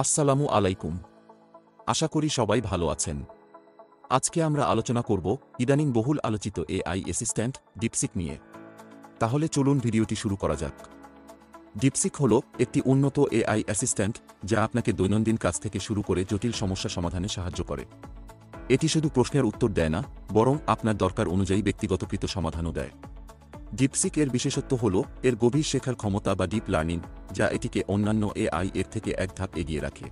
আসসালামু আলাইকুম। আশা করি সবাই ভালো আছেন। আজকে আমরা আলোচনা করব ইদানিং বহুল আলোচিত এআই অ্যাসিস্ট্যান্ট ডিপসিক নিয়ে। তাহলে চলুন ভিডিওটি শুরু করা যাক। ডিপসিক হল একটি উন্নত এআই অ্যাসিস্ট্যান্ট যা আপনাকে দৈনন্দিন কাজ থেকে শুরু করে জটিল সমস্যা সমাধানে সাহায্য করে। এটি শুধু প্রশ্নের উত্তর দেয় না, বরং আপনার দরকার অনুযায়ী ব্যক্তিগতকৃত সমাধানও দেয়। ডিপসিক এর বিশেষত্ব হল এর গভীর শেখার ক্ষমতা বা ডিপ লার্নিং, যা এটিকে অন্যান্য এআই এর থেকে এক ধাপ এগিয়ে রাখে।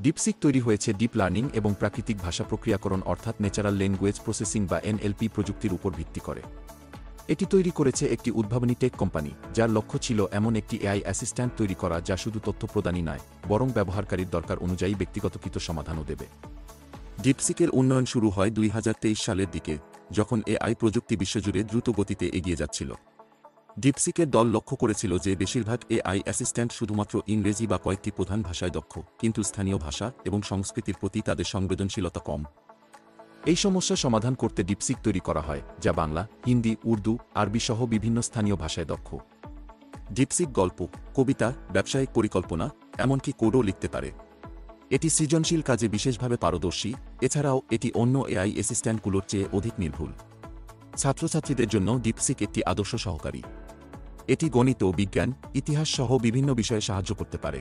ডিপসিক তৈরি হয়েছে ডিপ লার্নিং এবং প্রাকৃতিক ভাষা প্রক্রিয়াকরণ অর্থাৎ ন্যাচারাল ল্যাঙ্গুয়েজ প্রসেসিং বা এনএলপি প্রযুক্তির উপর ভিত্তি করে। এটি তৈরি করেছে একটি উদ্ভাবনী টেক কোম্পানি, যার লক্ষ্য ছিল এমন একটি এআই অ্যাসিস্ট্যান্ট তৈরি করা যা শুধু তথ্য প্রদানই নয়, বরং ব্যবহারকারীর দরকার অনুযায়ী ব্যক্তিগতকৃত সমাধানও দেবে। ডিপসিকের উন্নয়ন শুরু হয় 2023 সালের দিকে, যখন এআই প্রযুক্তি বিশ্বজুড়ে দ্রুত গতিতে এগিয়ে যাচ্ছিল। ডিপসিকের দল লক্ষ্য করেছিল যে বেশিরভাগ এআই অ্যাসিস্ট্যান্ট শুধুমাত্র ইংরেজি বা কয়েকটি প্রধান ভাষায় দক্ষ, কিন্তু স্থানীয় ভাষা এবং সংস্কৃতির প্রতি তাদের সংবেদনশীলতা কম। এই সমস্যা সমাধান করতে ডিপসিক তৈরি করা হয়, যা বাংলা, হিন্দি, উর্দু, আরবি সহ বিভিন্ন স্থানীয় ভাষায় দক্ষ। ডিপসিক গল্প, কবিতা, ব্যবসায়িক পরিকল্পনা, এমনকি কোডও লিখতে পারে। এটি সৃজনশীল কাজে বিশেষভাবে পারদর্শী। এছাড়াও এটি অন্য এআই অ্যাসিস্ট্যান্টগুলোর চেয়ে অধিক নির্ভুল। ছাত্রছাত্রীদের জন্য ডিপসিক একটি আদর্শ সহকারী। এটি গণিত, বিজ্ঞান, ইতিহাস সহ বিভিন্ন বিষয়ে সাহায্য করতে পারে।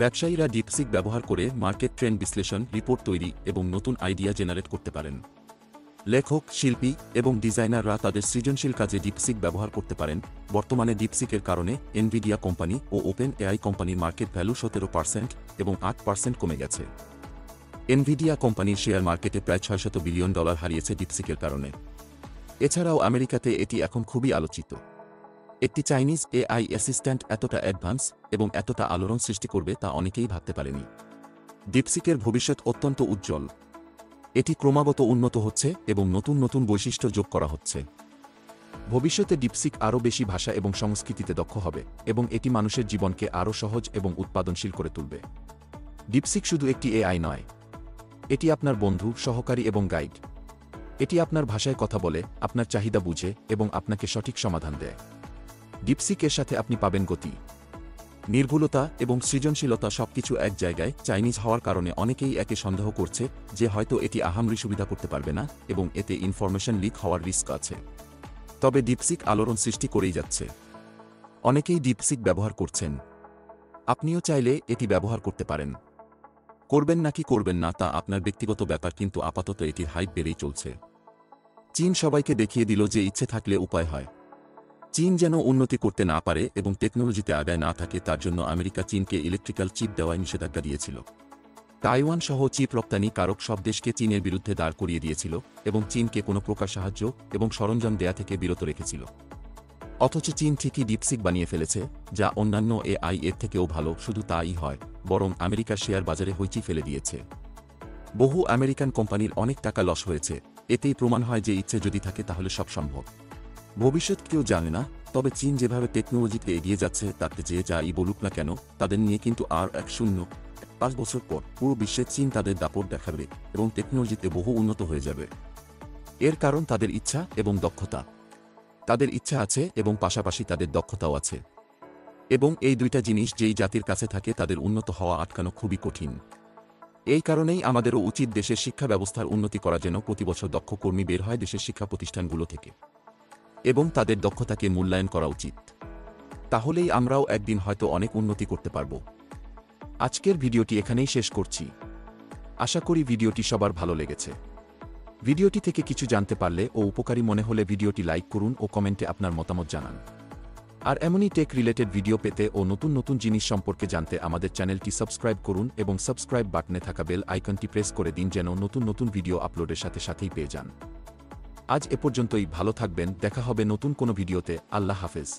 ব্যবসায়ীরা ডিপসিক ব্যবহার করে মার্কেট ট্রেন্ড বিশ্লেষণ, রিপোর্ট তৈরি এবং নতুন আইডিয়া জেনারেট করতে পারেন। লেখক, শিল্পী এবং ডিজাইনাররা তাদের সৃজনশীল কাজে ডিপসিক ব্যবহার করতে পারেন। বর্তমানে ডিপসিকের কারণে এনভিডিয়া কোম্পানি ও ওপেন এআই কোম্পানির মার্কেট ভ্যালু 17% এবং 8% কমে গেছে। এনভিডিয়া কোম্পানির শেয়ার মার্কেটে প্রায় $600 বিলিয়ন হারিয়েছে ডিপসিকের কারণে। এছাড়াও আমেরিকাতে এটি এখন খুবই আলোচিত। একটি চাইনিজ এআই অ্যাসিস্ট্যান্ট এতটা অ্যাডভান্স এবং এতটা আলোড়ন সৃষ্টি করবে তা অনেকেই ভাবতে পারেনি। ডিপসিকের ভবিষ্যৎ অত্যন্ত উজ্জ্বল। এটি ক্রমাগত উন্নত হচ্ছে এবং নতুন নতুন বৈশিষ্ট্য যোগ করা হচ্ছে। ভবিষ্যতে ডিপসিক আরও বেশি ভাষা এবং সংস্কৃতিতে দক্ষ হবে এবং এটি মানুষের জীবনকে আরও সহজ এবং উৎপাদনশীল করে তুলবে। ডিপসিক শুধু একটি এআই নয়, এটি আপনার বন্ধু, সহকারী এবং গাইড। এটি আপনার ভাষায় কথা বলে, আপনার চাহিদা বুঝে এবং আপনাকে সঠিক সমাধান দেয়। ডিপসিকের সাথে আপনি পাবেন গতি, নির্ভুলতা এবং সৃজনশীলতা, সবকিছু এক জায়গায়। চাইনিজ হওয়ার কারণে অনেকেই একে সন্দেহ করছে যে হয়তো এটি আহামরি সুবিধা করতে পারবে না এবং এতে ইনফরমেশন লিক হওয়ার রিস্ক আছে। তবে ডিপসিক আলোড়ন সৃষ্টি করেই যাচ্ছে। অনেকেই ডিপসিক ব্যবহার করছেন। আপনিও চাইলে এটি ব্যবহার করতে পারেন। করবেন নাকি করবেন না তা আপনার ব্যক্তিগত ব্যাপার, কিন্তু আপাতত এটির হাইপ বেড়েই চলছে। চীন সবাইকে দেখিয়ে দিল যে ইচ্ছে থাকলে উপায় হয়। চীন যেন উন্নতি করতে না পারে এবং টেকনোলজিতে আগায় না থাকে, তার জন্য আমেরিকা চীনকে ইলেকট্রিক্যাল চিপ দেওয়ায় নিষেধাজ্ঞা দিয়েছিল। তাইওয়ান সহ চিপ রপ্তানি কারক সব দেশকে চীনের বিরুদ্ধে দাঁড় করিয়ে দিয়েছিল এবং চীনকে কোনো প্রকার সাহায্য এবং সরঞ্জাম দেয়া থেকে বিরত রেখেছিল। অথচ চীন ঠিকই ডিপসিক বানিয়ে ফেলেছে, যা অন্যান্য এআই এর থেকেও ভালো। শুধু তাই হয়, বরং আমেরিকার শেয়ার বাজারে হইচই ফেলে দিয়েছে। বহু আমেরিকান কোম্পানির অনেক টাকা লস হয়েছে। এতেই প্রমাণ হয় যে ইচ্ছে যদি থাকে তাহলে সব সম্ভব। ভবিষ্যৎ কেউ জানে না, তবে চীন যেভাবে টেকনোলজিতে এগিয়ে যাচ্ছে তাতে যে যাই বলুক না কেন, তাদের নিয়ে কিন্তু আর 5 বছর পর পুরো বিশ্বে চীন তাদের দাপট দেখাবে এবং টেকনোলজিতে বহু উন্নত হয়ে যাবে। এর কারণ তাদের ইচ্ছা এবং দক্ষতা। তাদের ইচ্ছা আছে এবং পাশাপাশি তাদের দক্ষতাও আছে। এবং এই দুইটা জিনিস যেই জাতির কাছে থাকে তাদের উন্নত হওয়া আটকানো খুবই কঠিন। এই কারণেই আমাদেরও উচিত দেশের শিক্ষা ব্যবস্থার উন্নতি করা, যেন প্রতিবছর দক্ষ কর্মী বের হয় দেশের শিক্ষা প্রতিষ্ঠানগুলো থেকে এবং তাদের দক্ষতাকে মূল্যায়ন করা উচিত। তাহলেই আমরাও একদিন হয়তো অনেক উন্নতি করতে পারব। আজকের ভিডিওটি এখানেই শেষ করছি। আশা করি ভিডিওটি সবার ভালো লেগেছে। ভিডিওটি থেকে কিছু জানতে পারলে ও উপকারী মনে হলে ভিডিওটি লাইক করুন ও কমেন্টে আপনার মতামত জানান। আর এমনই টেক রিলেটেড ভিডিও পেতে ও নতুন নতুন জিনিস সম্পর্কে জানতে আমাদের চ্যানেলটি সাবস্ক্রাইব করুন এবং সাবস্ক্রাইব বাটনে থাকা বেল আইকনটি প্রেস করে দিন, যেন নতুন নতুন ভিডিও আপলোডের সাথে সাথেই পেয়ে যান। আজ এ পর্যন্তই। ভালো থাকবেন, দেখা হবে নতুন কোনো ভিডিওতে। আল্লাহ হাফেজ।